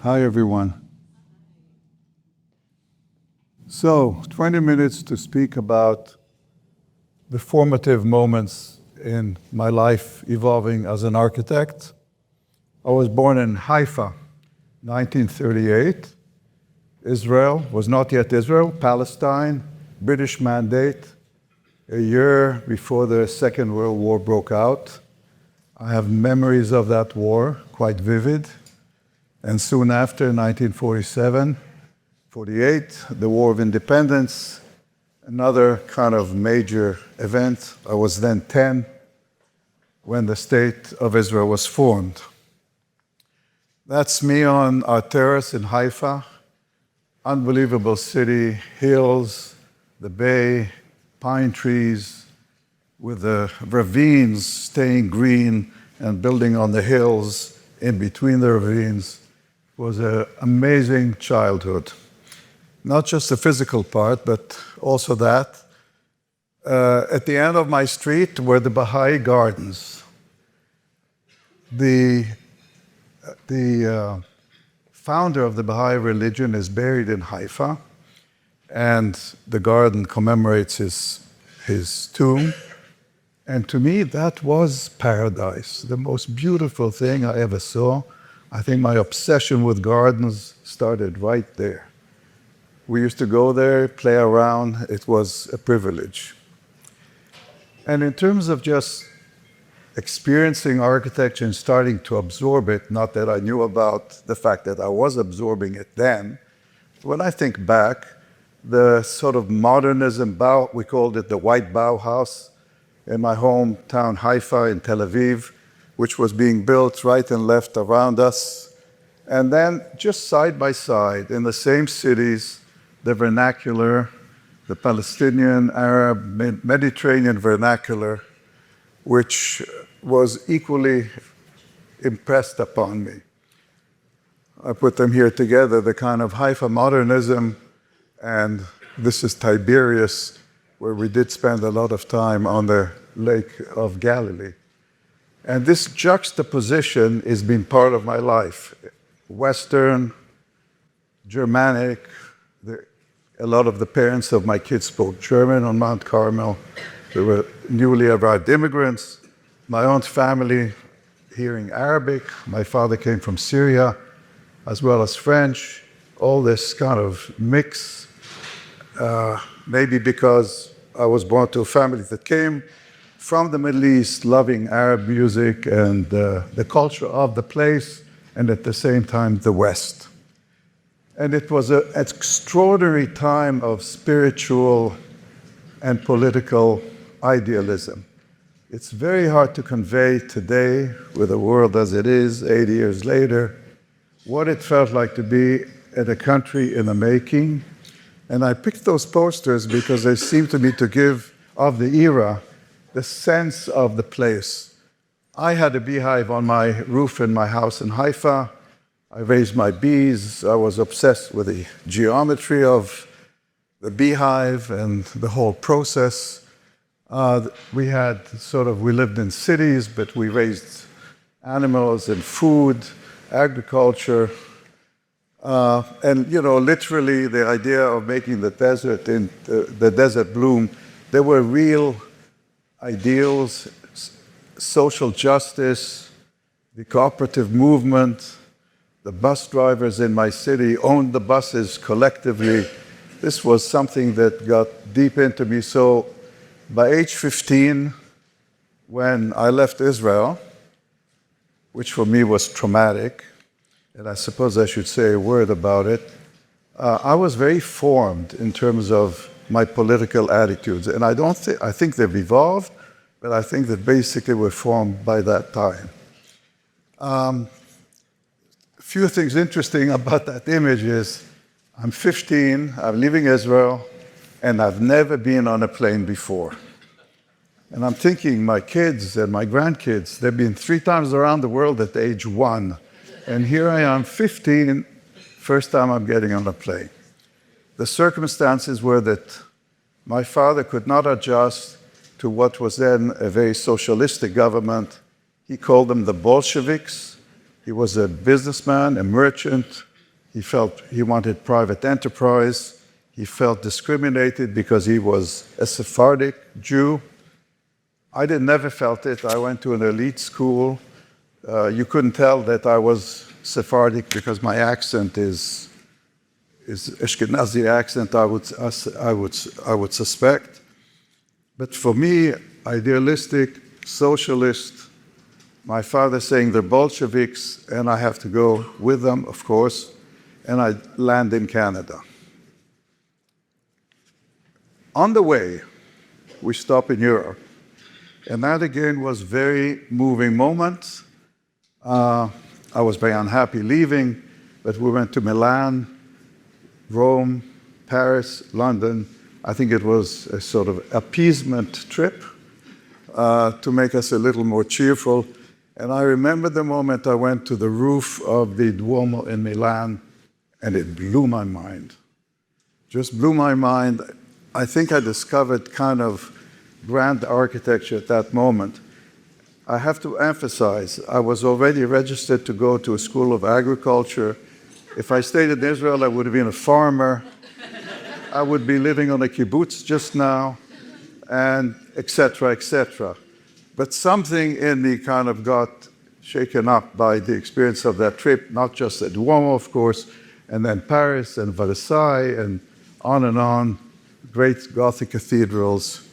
Hi, everyone. So, 20 minutes to speak about the formative moments in my life evolving as an architect. I was born in Haifa, 1938. Israel was not yet Israel, Palestine, British mandate, a year before the Second World War broke out. I have memories of that war, quite vivid. And soon after, 1947, 48, the War of Independence, another kind of major event. I was then 10 when the State of Israel was formed. That's me on our terrace in Haifa. Unbelievable city, hills, the bay, pine trees, with the ravines staying green and building on the hills in between the ravines. It was an amazing childhood. Not just the physical part, but also that. At the end of my street were the Baha'i gardens. The founder of the Baha'i religion is buried in Haifa, and the garden commemorates his tomb. And to me, that was paradise, the most beautiful thing I ever saw. I think my obsession with gardens started right there. We used to go there, play around. It was a privilege. And in terms of just experiencing architecture and starting to absorb it, not that I knew about the fact that I was absorbing it then, when I think back, the sort of modernism, we called it the white Bauhaus, in my hometown Haifa in Tel Aviv, which was being built right and left around us. And then just side by side, in the same cities, the vernacular, the Palestinian, Arab, Mediterranean vernacular, which was equally impressed upon me. I put them here together, the kind of Haifa modernism, and this is Tiberias, where we did spend a lot of time on the Lake of Galilee. And this juxtaposition has been part of my life. Western, Germanic, a lot of the parents of my kids spoke German on Mount Carmel. They were newly arrived immigrants. My own family hearing Arabic. My father came from Syria, as well as French. All this kind of mix, maybe because I was born to a family that came from the Middle East, loving Arab music and the culture of the place, and at the same time, the West. And it was an extraordinary time of spiritual and political idealism. It's very hard to convey today, with the world as it is, 80 years later, what it felt like to be in a country in the making. And I picked those posters because they seemed to me to give, of the era, the sense of the place. I had a beehive on my roof in my house in Haifa. I raised my bees. I was obsessed with the geometry of the beehive and the whole process. We lived in cities, but we raised animals and food, agriculture. And literally the idea of making the desert bloom, there were real ideals, social justice, the cooperative movement. The bus drivers in my city owned the buses collectively. This was something that got deep into me. So by age 15, when I left Israel, which for me was traumatic, and I suppose I should say a word about it, I was very formed in terms of my political attitudes. And I think they've evolved, but I think that basically were formed by that time. A few things interesting about that image is I'm 15, I'm leaving Israel, and I've never been on a plane before. And I'm thinking my kids and my grandkids, they've been 3 times around the world at age 1. And here I am, 15, first time I'm getting on a plane. The circumstances were that my father could not adjust to what was then a very socialistic government. He called them the Bolsheviks. He was a businessman, a merchant, He felt he wanted private enterprise. He felt discriminated because he was a Sephardic Jew. I never felt it. I went to an elite school. You couldn't tell that I was Sephardic because my accent is Ashkenazi accent, I would suspect. But for me, idealistic, socialist, my father saying they're Bolsheviks, and I have to go with them, of course, and I land in Canada. On the way, we stop in Europe, and that again was a very moving moment. I was very unhappy leaving, but we went to Milan, Rome, Paris, London. I think it was a sort of appeasement trip to make us a little more cheerful. And I remember the moment I went to the roof of the Duomo in Milan, and it blew my mind. Just blew my mind. I think I discovered kind of grand architecture at that moment. I have to emphasize, I was already registered to go to a school of agriculture. If I stayed in Israel, I would have been a farmer. I would be living on a kibbutz just now, and et cetera, et cetera. But something in me kind of got shaken up by the experience of that trip, not just at Duomo, of course, and then Paris and Versailles and on, great Gothic cathedrals.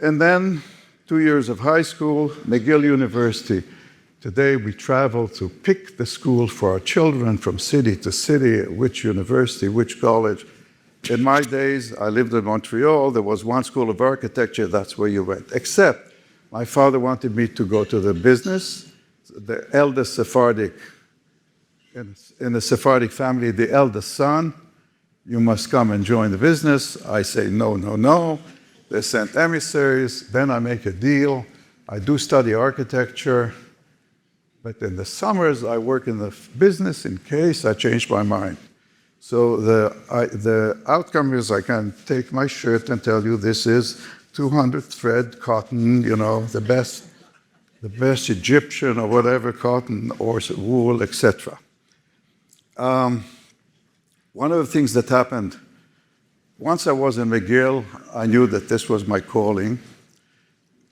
And then 2 years of high school, McGill University. Today we travel to pick the school for our children from city to city, which university, which college. In my days, I lived in Montreal. There was one school of architecture, that's where you went. Except my father wanted me to go to the business. The eldest Sephardic, in the Sephardic family, the eldest son, you must come and join the business. I say, no, no, no. They sent emissaries, then I make a deal. I do study architecture, but in the summers I work in the business in case I change my mind. So the outcome is I can take my shirt and tell you this is 200 thread cotton, you know, the best Egyptian or whatever cotton or wool, etc. One of the things that happened, once I was in McGill, I knew that this was my calling.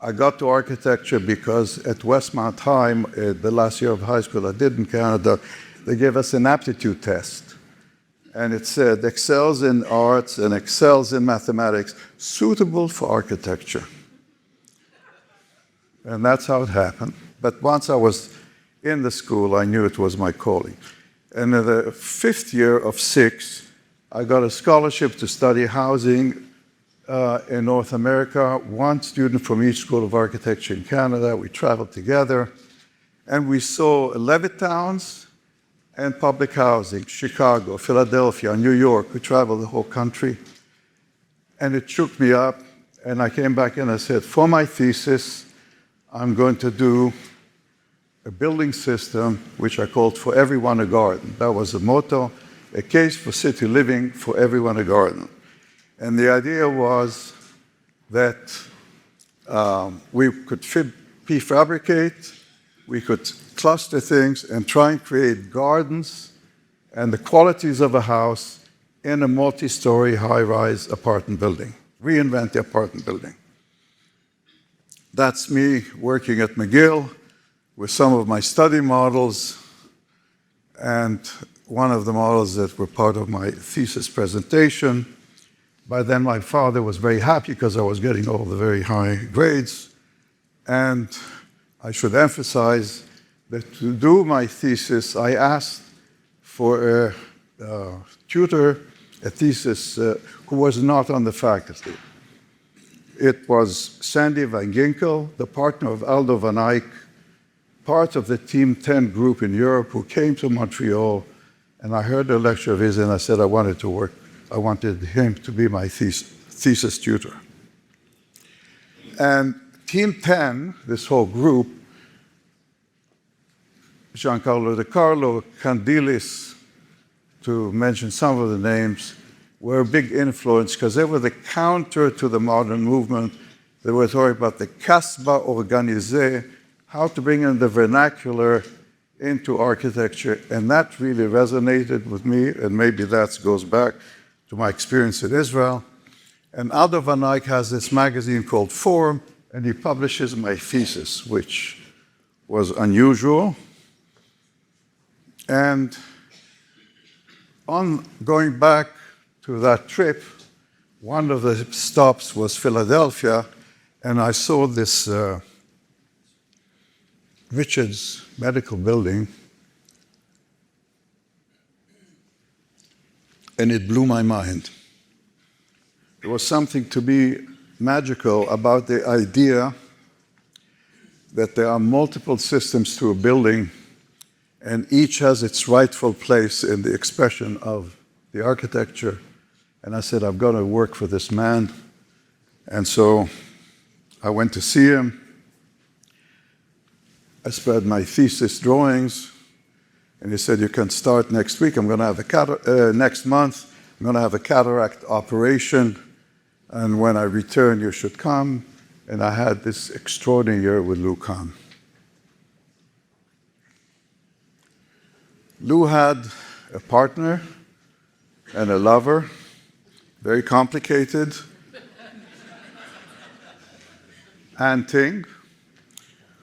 I got to architecture because at Westmount High, the last year of high school I did in Canada, they gave us an aptitude test. And it said, excels in arts and excels in mathematics, suitable for architecture. And that's how it happened. But once I was in the school, I knew it was my calling. And in the 5th year of 6, I got a scholarship to study housing in North America, one student from each school of architecture in Canada. We traveled together, and we saw Levittowns and public housing, Chicago, Philadelphia, New York. We traveled the whole country. And it shook me up, and I came back and I said, for my thesis, I'm going to do a building system, which I called For Everyone a Garden. That was the motto, a case for city living, for everyone a garden. And the idea was that we could prefabricate, we could cluster things and try and create gardens and the qualities of a house in a multi-story high-rise apartment building. Reinvent the apartment building. That's me working at McGill with some of my study models, and one of the models that were part of my thesis presentation. By then, my father was very happy because I was getting all the very high grades. And I should emphasize that to do my thesis, I asked for a tutor, a thesis, who was not on the faculty. It was Sandy Van Ginkel, the partner of Aldo Van Eyck, part of the Team 10 group in Europe who came to Montreal, and I heard a lecture of his and I said I wanted him to be my thesis tutor. And Team 10, this whole group, Giancarlo De Carlo, Candilis, to mention some of the names, were a big influence because they were the counter to the modern movement. They were talking about the Kasbah organisée, how to bring in the vernacular into architecture, and that really resonated with me, and maybe that goes back to my experience in Israel. And Aldo van Eyck has this magazine called Form, and he publishes my thesis, which was unusual. And on going back to that trip, one of the stops was Philadelphia, and I saw this Richards Medical Building, and it blew my mind. There was something to be magical about the idea that there are multiple systems to a building, and each has its rightful place in the expression of the architecture. And I said, I've got to work for this man. And so I went to see him. I spread my thesis drawings, and he said, you can start next week. I'm going to have next month, I'm going to have a cataract operation, and when I return, you should come. And I had this extraordinary year with Louis Kahn. Lou had a partner and a lover, very complicated, Ann Ting,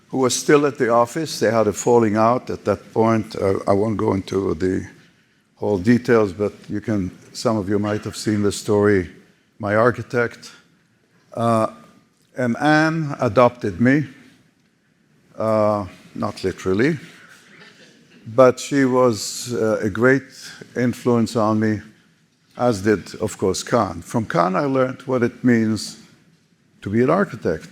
who was still at the office. They had a falling out at that point. I won't go into the whole details, but some of you might have seen the story, My Architect. And Anne adopted me, not literally, but she was a great influence on me, as did, of course, Kahn. From Kahn, I learned what it means to be an architect.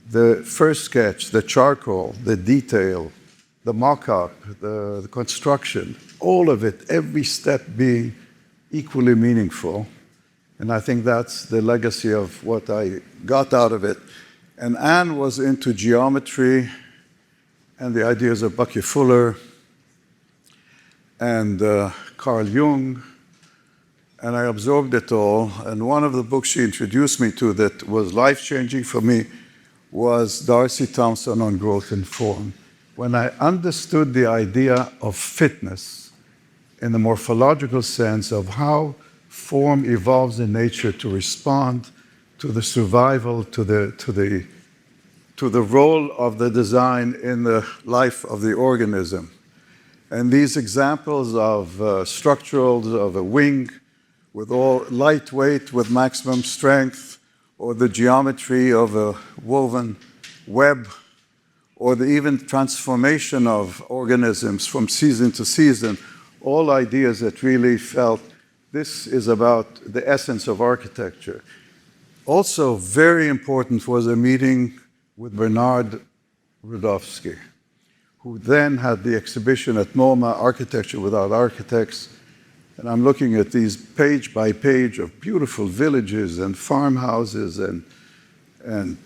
The first sketch, the charcoal, the detail, the mock-up, the construction, all of it, every step being equally meaningful. And I think that's the legacy of what I got out of it. And Anne was into geometry and the ideas of Bucky Fuller and Carl Jung, and I absorbed it all. And one of the books she introduced me to that was life-changing for me was Darcy Thompson on Growth and Form. When I understood the idea of fitness in the morphological sense of how form evolves in nature to respond to the survival, to the role of the design in the life of the organism. And these examples of structurals of a wing with all lightweight with maximum strength, or the geometry of a woven web, or the even transformation of organisms from season to season, all ideas that really felt this is about the essence of architecture. Also very important was a meeting with Bernard Rudofsky, who then had the exhibition at MoMA, Architecture Without Architects. And I'm looking at these page by page of beautiful villages and farmhouses and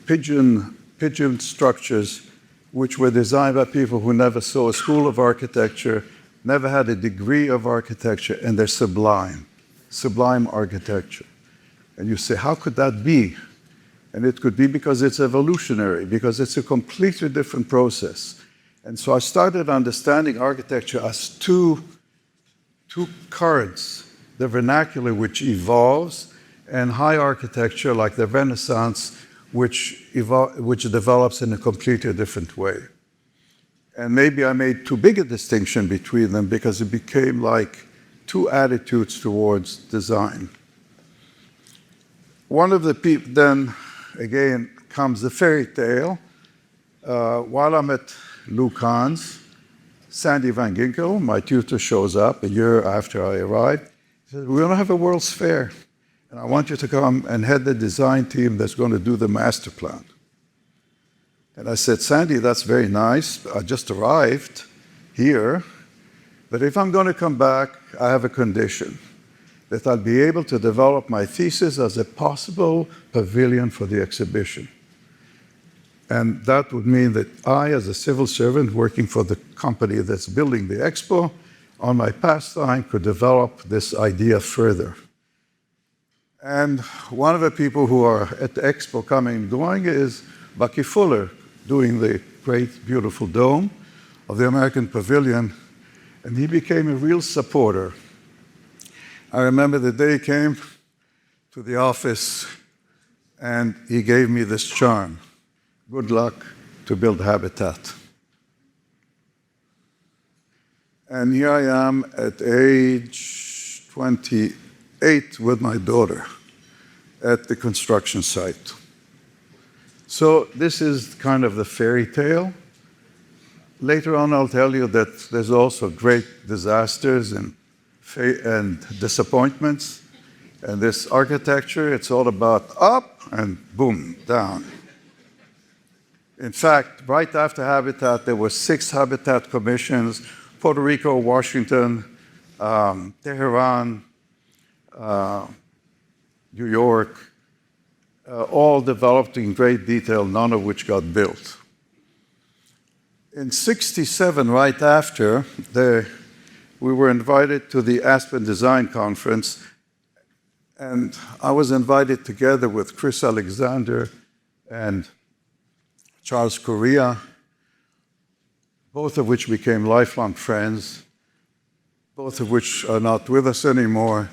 pigeon structures, which were designed by people who never saw a school of architecture, never had a degree of architecture, and they're sublime architecture. And you say, how could that be? And it could be because it's evolutionary, because it's a completely different process. And so I started understanding architecture as two currents, the vernacular, which evolves, and high architecture, like the Renaissance, which develops in a completely different way. And maybe I made too big a distinction between them because it became like two attitudes towards design. One of the people, then again, comes the fairy tale. While I'm at Louis Kahn's, Sandy Van Ginkel, my tutor, shows up a year after I arrived. He says, we're going to have a World's Fair, and I want you to come and head the design team that's going to do the master plan. And I said, Sandy, that's very nice. I just arrived here, but if I'm going to come back, I have a condition, that I'll be able to develop my thesis as a possible pavilion for the exhibition. And that would mean that I, as a civil servant working for the company that's building the expo, on my pastime could develop this idea further. And one of the people who are at the expo coming and going is Bucky Fuller, doing the great, beautiful dome. of the American Pavilion, and he became a real supporter. I remember the day he came to the office and he gave me this charm: good luck to build habitat. And here I am at age 28 with my daughter at the construction site. So this is kind of the fairy tale. Later on, I'll tell you that there's also great disasters and disappointments. And this architecture, it's all about up and boom, down. In fact, right after Habitat, there were 6 Habitat commissions: Puerto Rico, Washington, Tehran, New York, all developed in great detail, none of which got built. In '67, right after, we were invited to the Aspen Design Conference, and I was invited together with Chris Alexander and Charles Correa, both of which became lifelong friends, both of which are not with us anymore.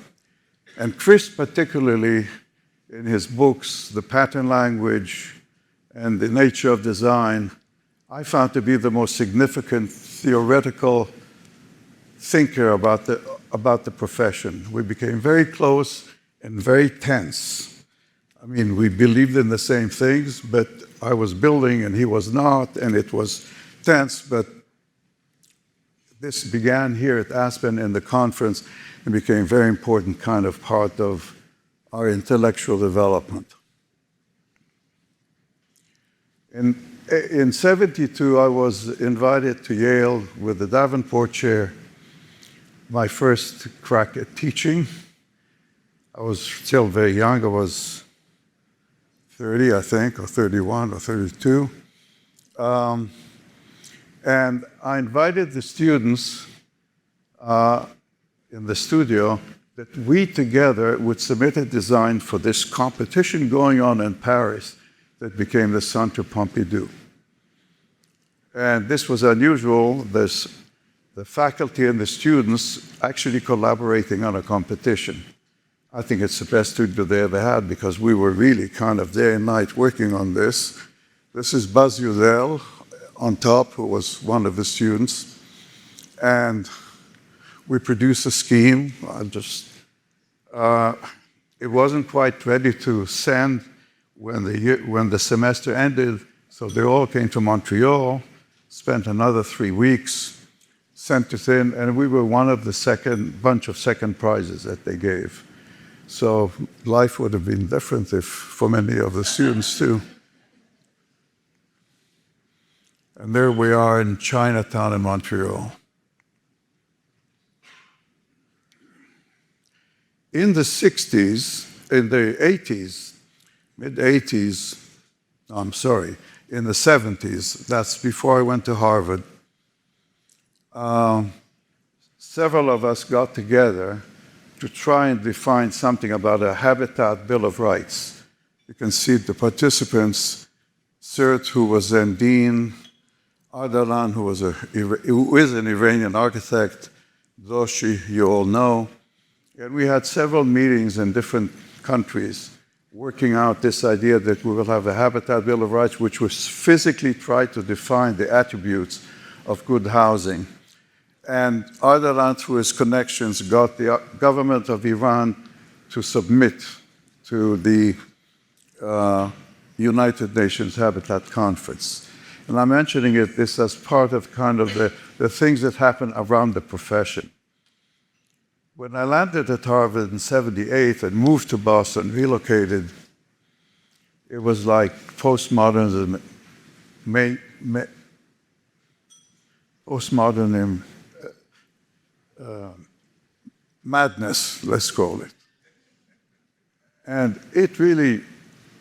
And Chris particularly, in his books, The Pattern Language and The Nature of Design, I found to be the most significant theoretical thinker about the profession. We became very close and very tense. I mean, we believed in the same things, but I was building and he was not, and it was tense, but this began here at Aspen in the conference and became a very important kind of part of our intellectual development. In '72, I was invited to Yale with the Davenport Chair, my first crack at teaching. I was still very young. I was 30, I think, or 31 or 32. And I invited the students in the studio that we together would submit a design for this competition going on in Paris that became the Centre Pompidou. And this was unusual, the faculty and the students actually collaborating on a competition. I think it's the best studio they ever had because we were really kind of day and night working on this. This is Buzz Udell on top, who was one of the students. And we produced a scheme. It wasn't quite ready to send when the semester ended, so they all came to Montreal, spent another 3 weeks, sent it in, and we were one of the bunch of second prizes that they gave. So life would have been different for many of the students too. And there we are in Chinatown in Montreal. In the 60s, in the 80s, mid-80s, in the 70s, that's before I went to Harvard, several of us got together to try and define something about a habitat bill of rights. You can see the participants: Sert, who was then dean, Ardalan, who is an Iranian architect, Doshi, you all know. And we had several meetings in different countries working out this idea that we will have a habitat bill of rights which will physically try to define the attributes of good housing. And Ardalan, through his connections, got the government of Iran to submit to the United Nations Habitat Conference. And I'm mentioning this as part of kind of the things that happen around the profession. When I landed at Harvard in '78 and moved to Boston, relocated, it was like postmodernism, madness, let's call it. And it really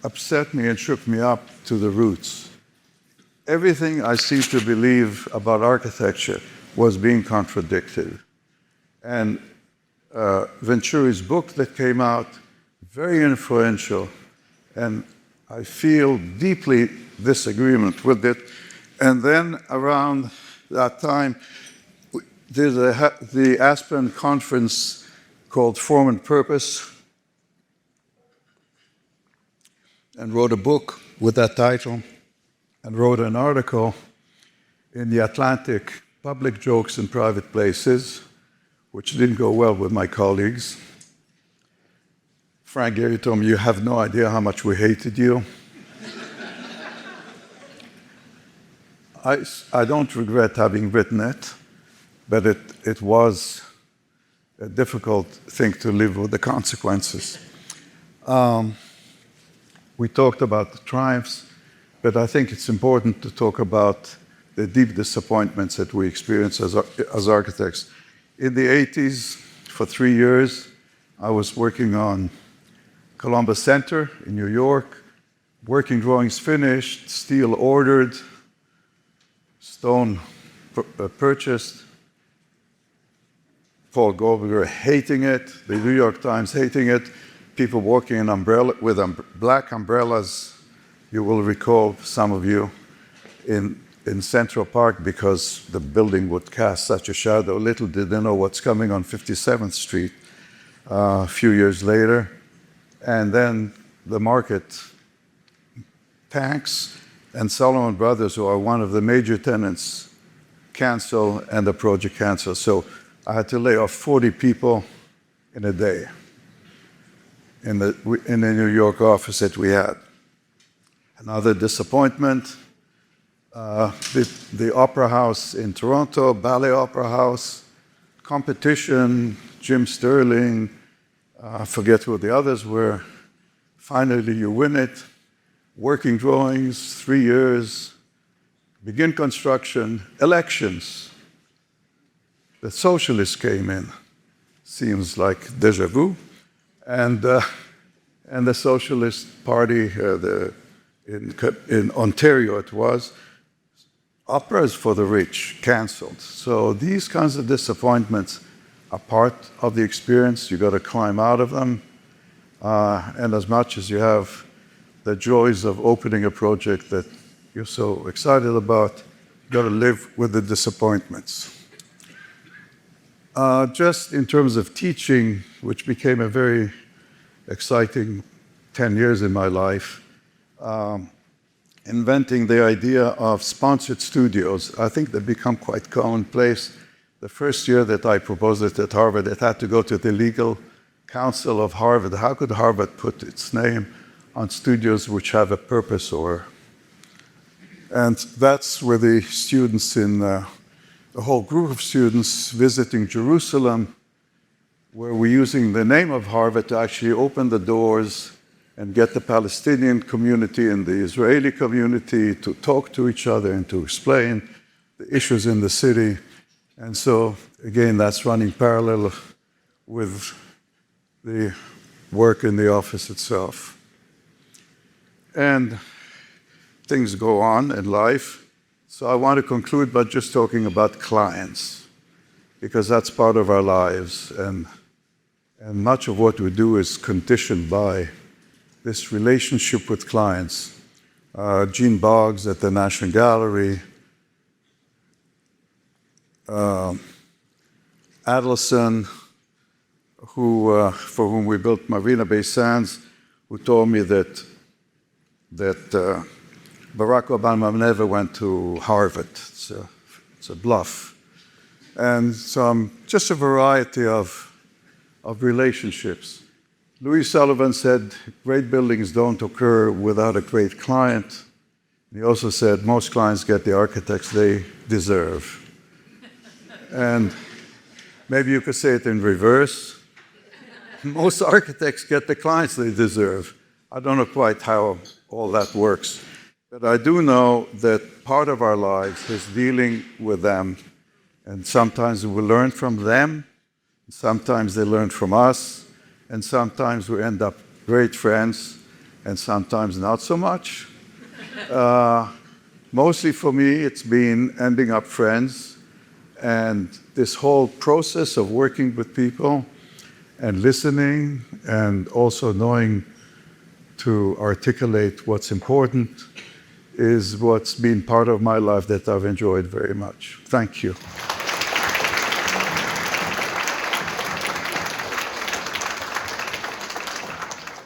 upset me and shook me up to the roots. Everything I seemed to believe about architecture was being contradicted. And Venturi's book that came out, very influential, and I feel deeply disagreement with it. And then around that time. There's the Aspen conference called Form and Purpose, and wrote a book with that title, and wrote an article in The Atlantic, Public Jokes in Private Places, which didn't go well with my colleagues. Frank Gehry told me, "You have no idea how much we hated you." I don't regret having written it, but it was a difficult thing to live with the consequences. We talked about the triumphs, but I think it's important to talk about the deep disappointments that we experience as architects. In the 80s, for 3 years, I was working on Columbus Center in New York, working drawings finished, steel ordered, stone purchased, Paul Goldberger hating it, the New York Times hating it, people walking in with black umbrellas. You will recall, some of you, in Central Park, because the building would cast such a shadow. Little did they know what's coming on 57th Street a few years later. And then the market tanks, and Solomon Brothers, who are one of the major tenants, cancel, and the project cancels. So I had to lay off 40 people in a day in the New York office that we had. Another disappointment, the Opera House in Toronto, Ballet Opera House, competition, Jim Sterling, I forget who the others were. Finally, you win it. Working drawings, 3 years, begin construction, elections. The socialists came in. Seems like déjà vu. And the Socialist Party, in Ontario it was, operas for the rich, canceled. So these kinds of disappointments are part of the experience. You got to climb out of them. And as much as you have the joys of opening a project that you're so excited about, you got to live with the disappointments. Just in terms of teaching, which became a very exciting 10 years in my life, inventing the idea of sponsored studios. I think they've become quite commonplace. The first year that I proposed it at Harvard, it had to go to the legal council of Harvard. How could Harvard put its name on studios which have a purpose? And that's where the students a whole group of students visiting Jerusalem, where we're using the name of Harvard to actually open the doors and get the Palestinian community and the Israeli community to talk to each other and to explain the issues in the city. And so, again, that's running parallel with the work in the office itself. And things go on in life. So I want to conclude by just talking about clients, because that's part of our lives. And much of what we do is conditioned by this relationship with clients. Gene Boggs at the National Gallery, Adelson, for whom we built Marina Bay Sands, who told me that Barack Obama never went to Harvard. It's a bluff. And so just a variety of relationships. Louis Sullivan said, great buildings don't occur without a great client. He also said, most clients get the architects they deserve. And maybe you could say it in reverse. Most architects get the clients they deserve. I don't know quite how all that works. But I do know that part of our lives is dealing with them. And sometimes we learn from them. Sometimes they learn from us. And sometimes we end up great friends. And sometimes not so much. Mostly for me, it's been ending up friends. And this whole process of working with people and listening and also knowing to articulate what's important is what's been part of my life that I've enjoyed very much. Thank you.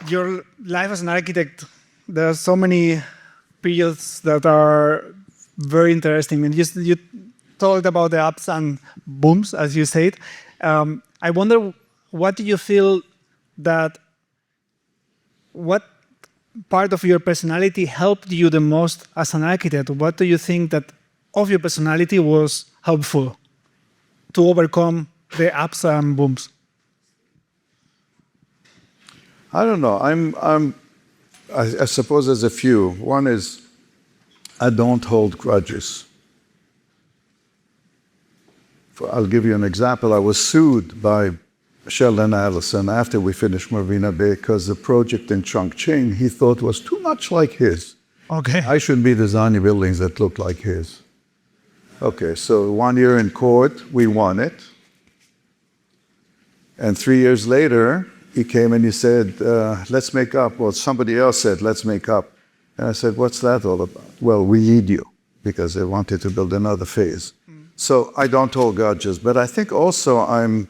Your life as an architect, there are so many periods that are very interesting. And you talked about the ups and booms, as you said. I wonder, what do you feel that, what part of your personality helped you the most as an architect? What do you think that of your personality was helpful to overcome the ups and booms? I don't know. I suppose there's a few. One is I don't hold grudges. I'll give you an example. I was sued by Sheldon Adelson after we finished Marina Bay because the project in Chongqing he thought was too much like his. Okay. I should be designing buildings that look like his. Okay, so 1 year in court, we won it. And 3 years later, he came and he said, let's make up. Well, somebody else said, let's make up. And I said, what's that all about? Well, we need you, because they wanted to build another phase. So I don't hold grudges, but I think also I'm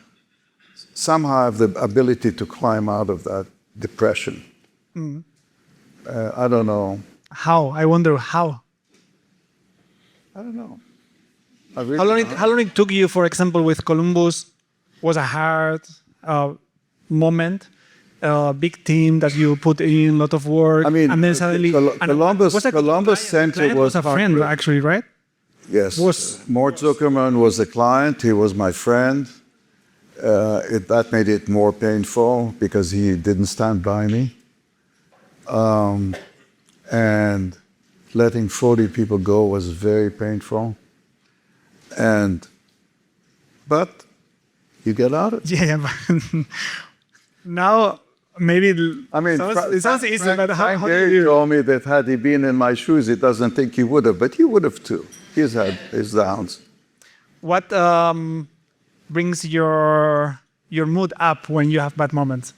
somehow have the ability to climb out of that depression. I don't know. How? I wonder how. I don't know. How long it took you, for example, with Columbus, was a hard moment, a big team that you put in a lot of work, I mean, and then suddenly Columbus Center was a friend, actually, right? Yes. Mort Zuckerman was the client. He was my friend. That made it more painful because he didn't stand by me. And letting 40 people go was very painful. But you get out of it. Yeah, but now maybe it sounds easy, but how do you... told me that had he been in my shoes, he doesn't think he would have, but he would have too. He's had his downs. What brings your mood up when you have bad moments?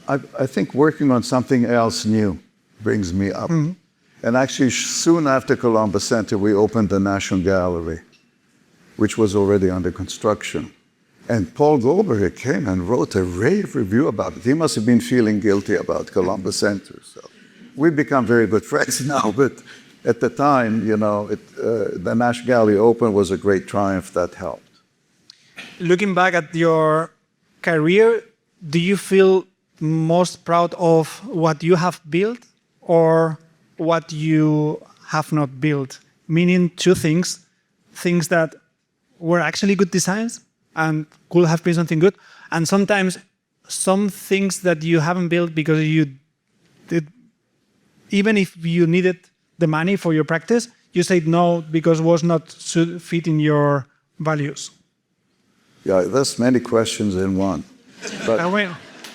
I think working on something else new brings me up. Mm-hmm. And actually, soon after Columbus Center, we opened the National Gallery, which was already under construction. And Paul Goldberger came and wrote a rave review about it. He must have been feeling guilty about Columbus Center. So we've become very good friends now, but at the time, the National Gallery open was a great triumph that helped. Looking back at your career, do you feel most proud of what you have built or what you have not built? Meaning two things that were actually good designs and could have been something good, and sometimes some things that you haven't built because you did, even if you needed the money for your practice, you said no because it was not fitting your values. Yeah, there's many questions in one. But,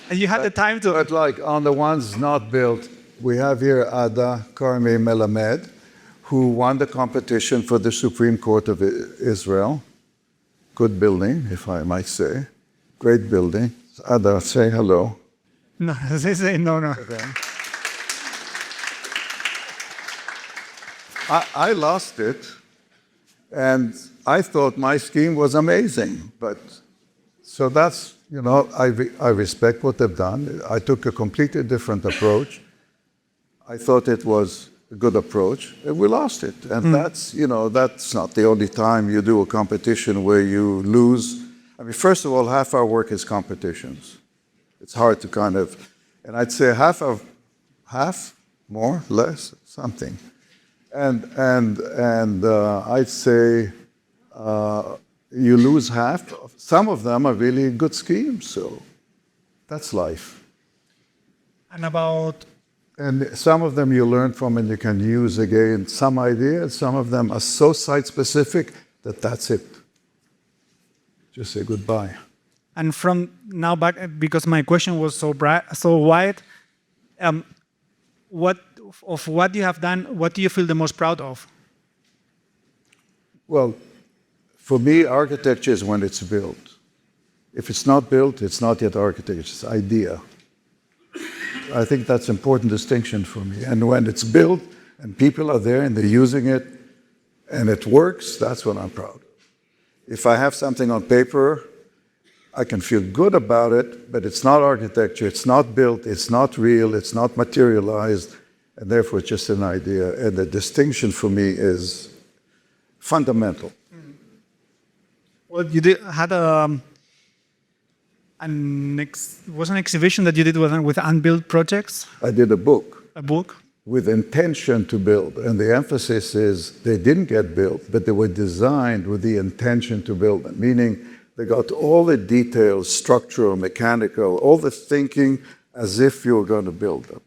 and you had the time to... But like on the ones not built, we have here Ada Karmi Melamed, who won the competition for the Supreme Court of Israel. Good building, if I might say. Great building. Ada, say hello. No, say no. Okay. I lost it, and I thought my scheme was amazing. But so that's, I respect what they've done. I took a completely different approach. I thought it was a good approach, and we lost it. And that's not the only time you do a competition where you lose. I mean, first of all, half our work is competitions. It's hard to and I'd say half, more, less, something. And I'd say you lose half. Some of them are really good schemes, so that's life. And some of them you learn from and you can use again some ideas. Some of them are so site-specific that's it. Just say goodbye. And from now back, because my question was so wide, what you have done, what do you feel the most proud of? Well, for me, architecture is when it's built. If it's not built, it's not yet architecture, it's idea. I think that's an important distinction for me. And when it's built and people are there and they're using it and it works, that's what I'm proud of. If I have something on paper, I can feel good about it, but it's not architecture, it's not built, it's not real, it's not materialized, and therefore it's just an idea. And the distinction for me is fundamental. Well, you had an exhibition that you did with unbuilt projects? I did a book. A book? With intention to build. And the emphasis is they didn't get built, but they were designed with the intention to build them, meaning they got all the details, structural, mechanical, all the thinking as if you were going to build them.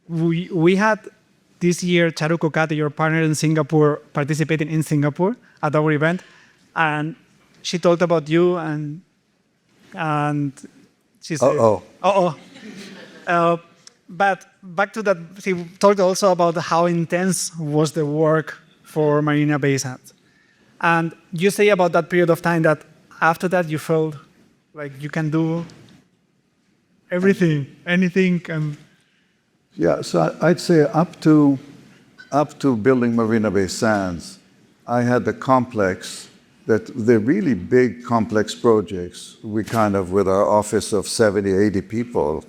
We had this year Charu Kokate, your partner in Singapore, participating in Singapore at our event, and she talked about you and she said, but back to that, she talked also about how intense was the work for Marina Bay Sands. And you say about that period of time that after that you felt like you can do everything, anything. Yeah, so I'd say up to building Marina Bay Sands, I had the complex that the really big complex projects, we kind of, with our office of 70, 80 people,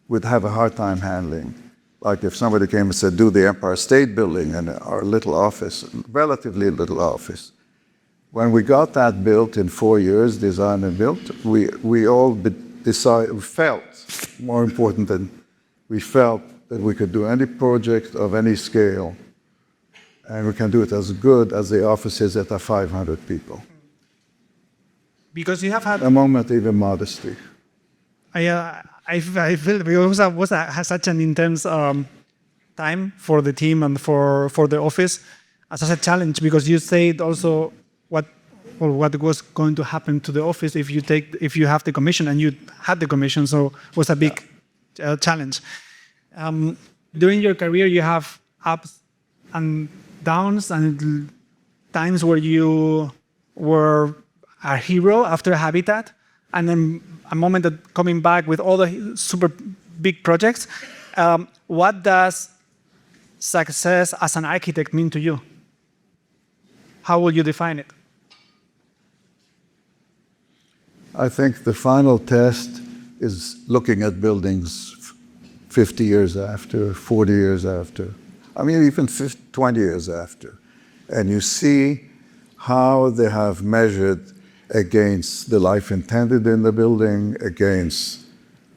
would have a hard time handling. Like if somebody came and said, do the Empire State Building in our little office, relatively little office. When we got that built in 4 years, designed and built, we all felt, more important than we felt, that we could do any project of any scale, and we can do it as good as the offices that are 500 people. Because you have had a moment, even modesty. I feel it was such an intense time for the team and for the office as a challenge, because you said also what was going to happen to the office if you have the commission, and you had the commission, so it was a big challenge. During your career, you have ups and downs and times where you were a hero after Habitat, and then a moment that coming back with all the super big projects. What does success as an architect mean to you? How will you define it? I think the final test is looking at buildings 50 years after, 40 years after, I mean even 20 years after. And you see how they have measured against the life intended in the building, against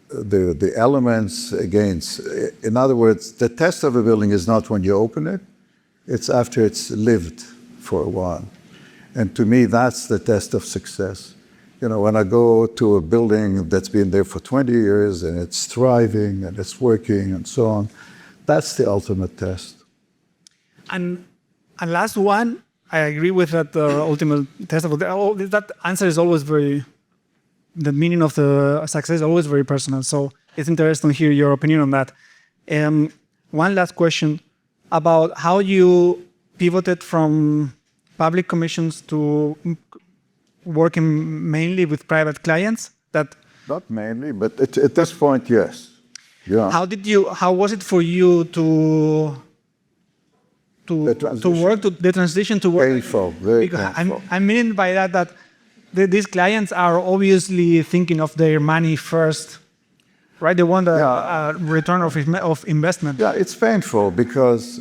the elements, against, in other words, the test of a building is not when you open it, it's after it's lived for a while. And to me, that's the test of success. You know, when I go to a building that's been there for 20 years and it's thriving and it's working and so on, that's the ultimate test. And last one, I agree with that ultimate test. That answer is always the meaning of the success is always very personal. So it's interesting to hear your opinion on that. One last question about how you pivoted from public commissions to working mainly with private clients. That not mainly, but at this point, yes. Yeah. How was it for you to the transition to work? Painful, very painful. I mean by that these clients are obviously thinking of their money first, right? They want a return of investment. Yeah, it's painful because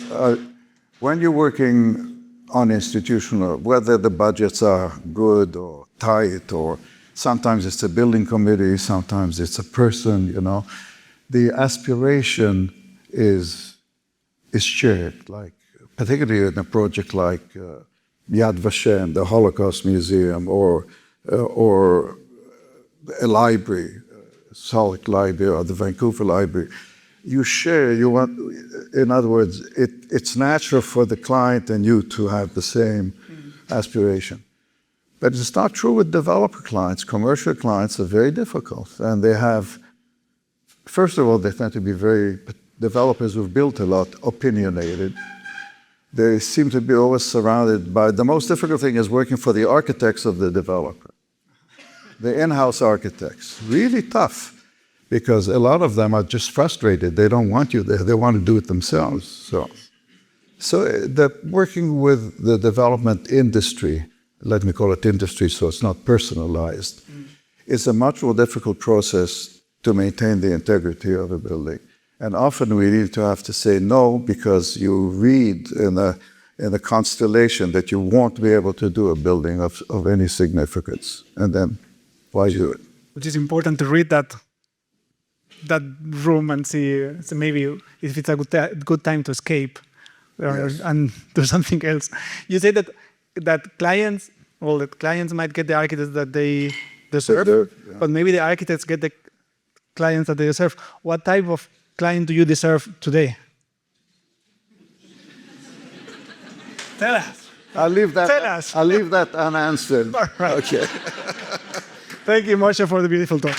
when you're working on institutional, whether the budgets are good or tight, or sometimes it's a building committee, sometimes it's a person, you know, the aspiration is shared, like particularly in a project like Yad Vashem, the Holocaust Museum, or a library, Salt Library, or the Vancouver Library. You share, in other words, it's natural for the client and you to have the same aspiration. But it's not true with developer clients. Commercial clients are very difficult. And they have, first of all, they tend to be developers who've built a lot, opinionated. They seem to be always surrounded by, the most difficult thing is working for the architects of the developer. The in-house architects, really tough. because a lot of them are just frustrated. They don't want you there. They want to do it themselves. So working with the development industry, let me call it industry so it's not personalized, is a much more difficult process to maintain the integrity of a building. And often we need to have to say no because you read in a constellation that you won't be able to do a building of any significance. And then why do it? Which is important to read that room and see so maybe if it's a good time to escape and do something else. You say that clients might get the architects that they deserve, but maybe the architects get the clients that they deserve. What type of client do you deserve today? Tell us. I'll leave Tell us. unanswered. All right. Okay. Thank you, Moshe, for the beautiful talk.